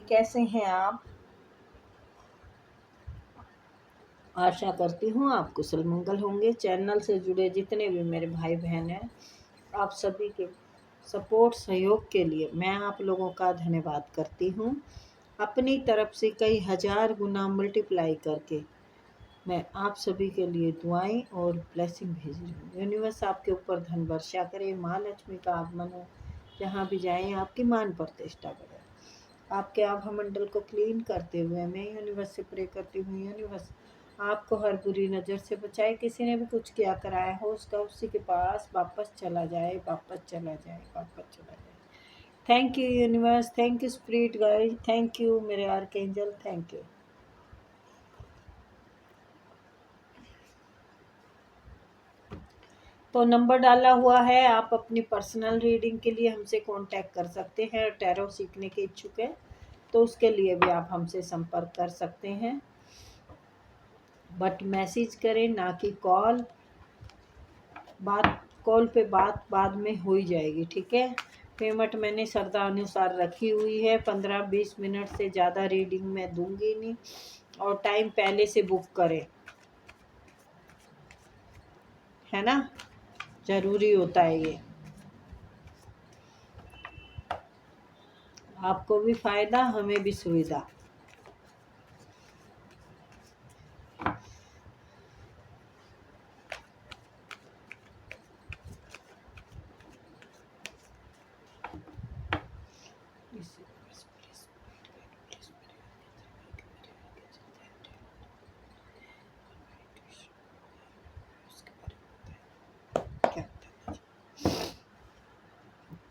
कैसे हैं आप? आशा करती हूँ आप कुशल मंगल होंगे। चैनल से जुड़े जितने भी मेरे भाई बहन हैं, आप सभी के सपोर्ट सहयोग के लिए मैं आप लोगों का धन्यवाद करती हूँ। अपनी तरफ से कई हजार गुना मल्टीप्लाई करके मैं आप सभी के लिए दुआएं और ब्लेसिंग भेज रही हूँ। यूनिवर्स आपके ऊपर धन वर्षा करे, माँ लक्ष्मी का आगमन हो, जहाँ भी जाएं आपकी मान प्रतिष्ठा करे। आपके आभा मंडल को क्लीन करते हुए मैं यूनिवर्स से प्रे करती हूँ, यूनिवर्स आपको हर बुरी नज़र से बचाए। किसी ने भी कुछ किया कराया हो उसका उसी के पास वापस चला जाए, वापस चला जाए, वापस चला जाए। Thank you universe, thank you spirit guide, thank you मेरे आर्कएंजल, थैंक यू। तो नंबर डाला हुआ है, आप अपनी पर्सनल रीडिंग के लिए हमसे कांटेक्ट कर सकते हैं। टैरो सीखने के इच्छुक है तो उसके लिए भी आप हमसे संपर्क कर सकते हैं, बट मैसेज करें ना कि कॉल। कॉल पे बात बाद में हो ही जाएगी, ठीक है। पेमेंट मैंने श्रद्धा अनुसार रखी हुई है। 15-20 मिनट से ज़्यादा रीडिंग मैं दूंगी नहीं, और टाइम पहले से बुक करें, है ना, ज़रूरी होता है ये। आपको भी फ़ायदा, हमें भी सुविधा।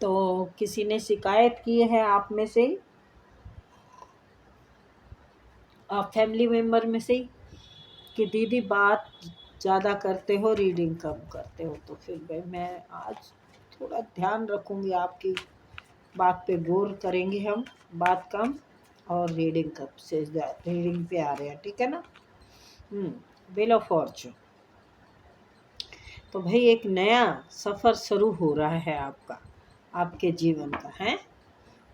तो किसी ने शिकायत की है आप में से, आप फैमिली मेम्बर में से, कि दीदी बात ज़्यादा करते हो, रीडिंग कम करते हो। तो फिर भाई मैं आज थोड़ा ध्यान रखूँगी, आपकी बात पे गौर करेंगे हम। बात कम और रीडिंग कब से रीडिंग पे आ रहे हैं, ठीक है ना। Wheel of Fortune. तो भाई एक नया सफ़र शुरू हो रहा है आपका, आपके जीवन का, है।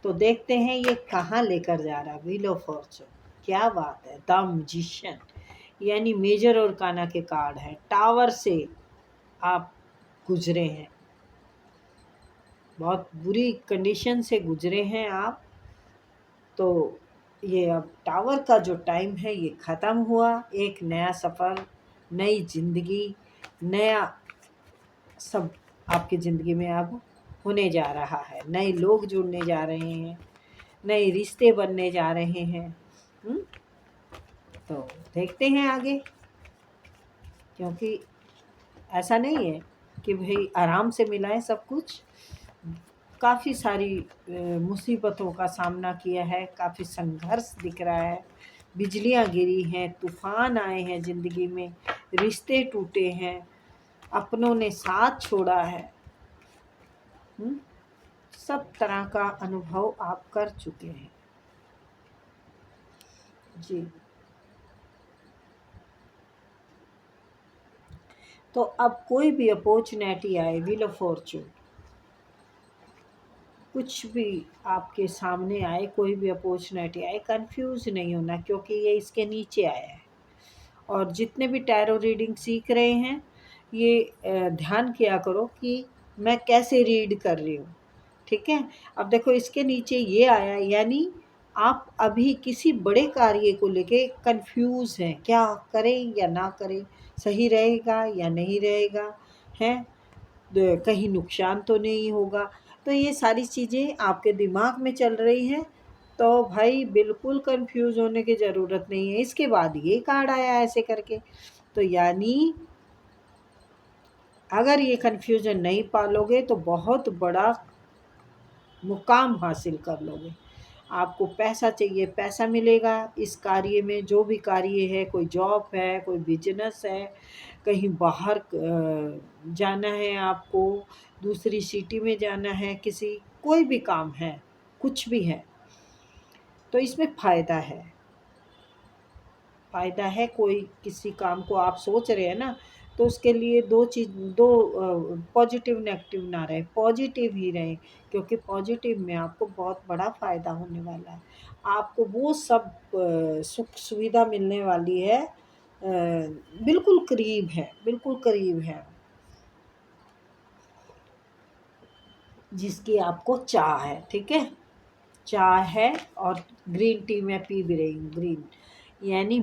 तो देखते हैं ये कहाँ लेकर जा रहा है। व्हील ऑफ फॉर्चून, क्या बात है। द मैजिशियन, यानी मेजर और काना के कार्ड है। टावर से आप गुजरे हैं, बहुत बुरी कंडीशन से गुजरे हैं आप। तो ये अब टावर का जो टाइम है ये ख़त्म हुआ। एक नया सफ़र, नई ज़िंदगी, नया सब आपकी ज़िंदगी में अब होने जा रहा है। नए लोग जुड़ने जा रहे हैं, नए रिश्ते बनने जा रहे हैं। तो देखते हैं आगे, क्योंकि ऐसा नहीं है कि भाई आराम से मिला है सब कुछ। काफ़ी सारी मुसीबतों का सामना किया है, काफ़ी संघर्ष दिख रहा है, बिजलियां गिरी हैं, तूफान आए हैं ज़िंदगी में, रिश्ते टूटे हैं, अपनों ने साथ छोड़ा है। सब तरह का अनुभव आप कर चुके हैं जी। तो अब कोई भी अपॉर्चुनिटी आए, व्हील ऑफ फॉर्चून, कुछ भी आपके सामने आए, कोई भी अपॉर्चुनिटी आए, कंफ्यूज नहीं होना, क्योंकि ये इसके नीचे आया है। और जितने भी टैरो रीडिंग सीख रहे हैं, ये ध्यान किया करो कि मैं कैसे रीड कर रही हूँ, ठीक है। अब देखो इसके नीचे ये आया, यानी आप अभी किसी बड़े कार्य को लेके कंफ्यूज हैं, क्या करें या ना करें, सही रहेगा या नहीं रहेगा, है, कहीं नुकसान तो नहीं होगा। तो ये सारी चीज़ें आपके दिमाग में चल रही हैं। तो भाई बिल्कुल कंफ्यूज होने की ज़रूरत नहीं है। इसके बाद ये कार्ड आया ऐसे करके, तो यानी अगर ये कन्फ्यूज़न नहीं पालोगे तो बहुत बड़ा मुकाम हासिल कर लोगे। आपको पैसा चाहिए, पैसा मिलेगा इस कार्य में, जो भी कार्य है, कोई जॉब है, कोई बिजनेस है, कहीं बाहर जाना है आपको, दूसरी सिटी में जाना है, किसी कोई भी काम है, कुछ भी है, तो इसमें फ़ायदा है। फ़ायदा है, कोई किसी काम को आप सोच रहे हैं ना, तो उसके लिए दो पॉजिटिव नेगेटिव ना रहे, पॉजिटिव ही रहे, क्योंकि पॉजिटिव में आपको बहुत बड़ा फ़ायदा होने वाला है। आपको वो सब सुख सुविधा मिलने वाली है, बिल्कुल करीब है, बिल्कुल करीब है, जिसकी आपको चाह है। ठीक है, चाय है, और ग्रीन टी मैं पी भी रही हूँ, ग्रीन, यानी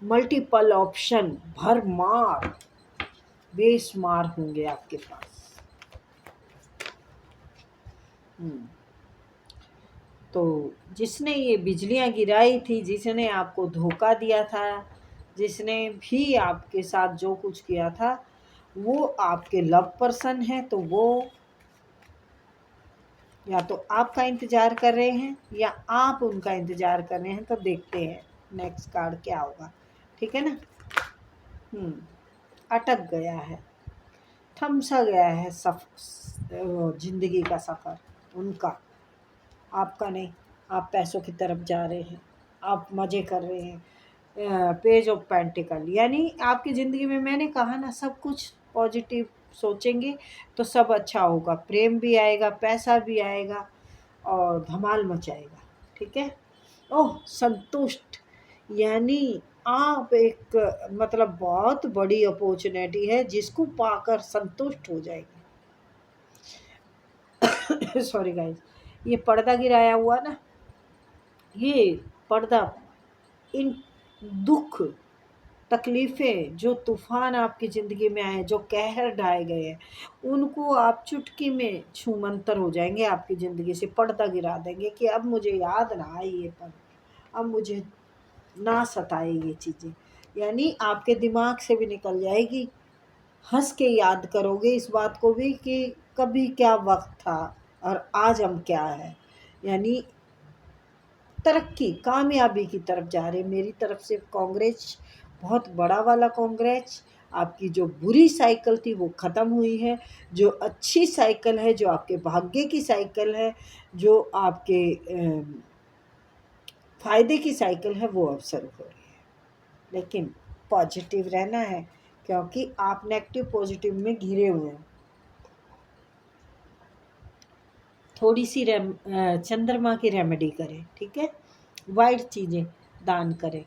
मल्टीपल ऑप्शन, भरमार, बेशुमार होंगे आपके पास। तो जिसने ये बिजलियां गिराई थी, जिसने आपको धोखा दिया था, जिसने भी आपके साथ जो कुछ किया था, वो आपके लव पर्सन है, तो वो या तो आपका इंतज़ार कर रहे हैं या आप उनका इंतज़ार कर रहे हैं। तो देखते हैं नेक्स्ट कार्ड क्या होगा। ठीक है ना। अटक गया है, थम सा गया है जिंदगी का सफ़र उनका, आपका नहीं। आप पैसों की तरफ जा रहे हैं, आप मज़े कर रहे हैं। पेज ऑफ पेंटिकल, यानी आपकी ज़िंदगी में, मैंने कहा ना, सब कुछ पॉजिटिव सोचेंगे तो सब अच्छा होगा। प्रेम भी आएगा, पैसा भी आएगा, और धमाल मचाएगा। ठीक है। ओह, संतुष्ट, यानी आप एक, मतलब बहुत बड़ी अपॉर्चुनिटी है जिसको पाकर संतुष्ट हो जाएगी। सॉरी गाइस, ये पर्दा गिराया हुआ ना, ये पर्दा, इन दुख तकलीफ़ें, जो तूफ़ान आपकी ज़िंदगी में आए, जो कहर ढाए गए हैं, उनको आप चुटकी में छूमंतर हो जाएंगे, आपकी ज़िंदगी से पर्दा गिरा देंगे कि अब मुझे याद ना आए ये पल, अब मुझे ना सताए ये चीज़ें, यानी आपके दिमाग से भी निकल जाएगी। हंस के याद करोगे इस बात को भी कि कभी क्या वक्त था और आज हम क्या है, यानी तरक्की, कामयाबी की तरफ जा रहे हैं। मेरी तरफ से कांग्रेस, बहुत बड़ा वाला कांग्रेस। आपकी जो बुरी साइकिल थी वो ख़त्म हुई है, जो अच्छी साइकिल है, जो आपके भाग्य की साइकिल है, जो आपके फ़ायदे की साइकिल है, वो अब शुरू हो रही है। लेकिन पॉजिटिव रहना है, क्योंकि आप नेगेटिव पॉजिटिव में घिरे हुए हैं। थोड़ी सी चंद्रमा की रेमेडी करें। ठीक है, वाइट चीज़ें दान करें।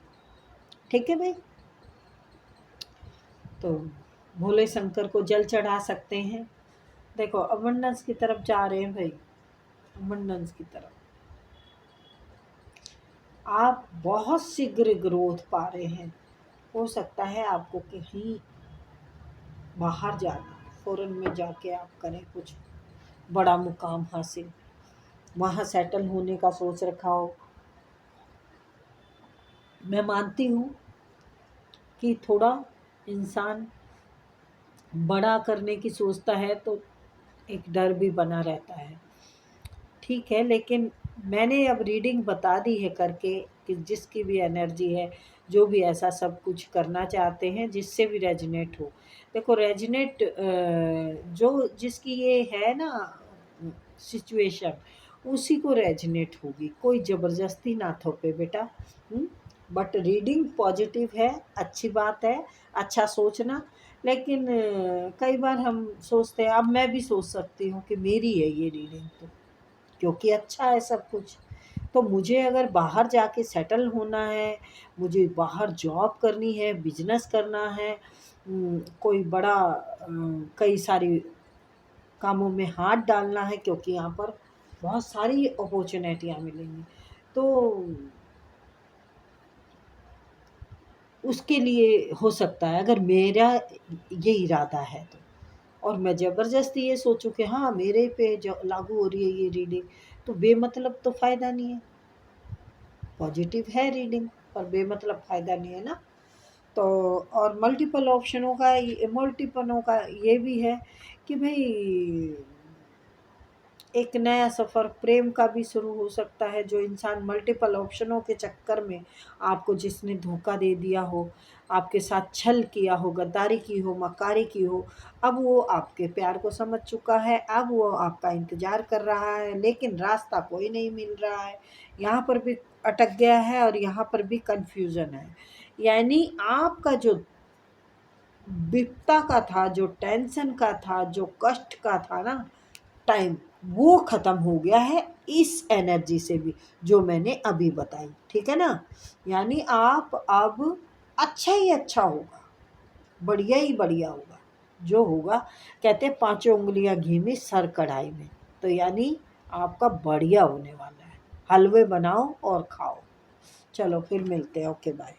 ठीक है भाई। तो भोले शंकर को जल चढ़ा सकते हैं। देखो, अबंडेंस की तरफ जा रहे हैं भाई, अबंडेंस की तरफ आप बहुत शीघ्र ग्रोथ पा रहे हैं। हो सकता है आपको कहीं बाहर जाना, फॉरेन में जाके आप करें कुछ बड़ा मुकाम हासिल, वहाँ सेटल होने का सोच रखा हो। मैं मानती हूँ कि थोड़ा इंसान बड़ा करने की सोचता है तो एक डर भी बना रहता है। ठीक है, लेकिन मैंने अब रीडिंग बता दी है करके कि जिसकी भी एनर्जी है, जो भी ऐसा सब कुछ करना चाहते हैं जिससे भी रेजोनेट हो। देखो, रेजोनेट जो जिसकी ये है ना सिचुएशन, उसी को रेजोनेट होगी, कोई ज़बरदस्ती ना थोपे बेटा। बट रीडिंग पॉजिटिव है, अच्छी बात है, अच्छा सोचना। लेकिन कई बार हम सोचते हैं, अब मैं भी सोच सकती हूँ कि मेरी है ये रीडिंग, तो क्योंकि अच्छा है सब कुछ। तो मुझे अगर बाहर जाके सेटल होना है, मुझे बाहर जॉब करनी है, बिजनेस करना है, कोई बड़ा कई सारी कामों में हाथ डालना है, क्योंकि यहाँ पर बहुत सारी अपॉर्चुनिटियाँ मिलेंगी, तो उसके लिए हो सकता है, अगर मेरा ये इरादा है तो, और मैं ज़बरदस्ती ये सोचूं कि हाँ मेरे पे जो लागू हो रही है ये रीडिंग, तो बेमतलब तो फ़ायदा नहीं है। पॉजिटिव है रीडिंग, पर बेमतलब फ़ायदा नहीं है ना। तो और मल्टीपलों का ये भी है कि भाई एक नया सफ़र प्रेम का भी शुरू हो सकता है। जो इंसान मल्टीपल ऑप्शनों के चक्कर में, आपको जिसने धोखा दे दिया हो, आपके साथ छल किया हो, गद्दारी की हो, मक्कारी की हो, अब वो आपके प्यार को समझ चुका है, अब वो आपका इंतज़ार कर रहा है, लेकिन रास्ता कोई नहीं मिल रहा है। यहाँ पर भी अटक गया है और यहाँ पर भी कन्फ्यूज़न है। यानी आपका जो विपदा का था, जो टेंशन का था, जो कष्ट का था ना टाइम, वो ख़त्म हो गया है इस एनर्जी से भी, जो मैंने अभी बताई। ठीक है ना? यानी आप अब अच्छा ही अच्छा होगा, बढ़िया ही बढ़िया होगा जो होगा। कहते हैं पांचों उंगलियां घी में सर कढ़ाई में, तो यानी आपका बढ़िया होने वाला है। हलवे बनाओ और खाओ। चलो फिर मिलते हैं। Okay bye.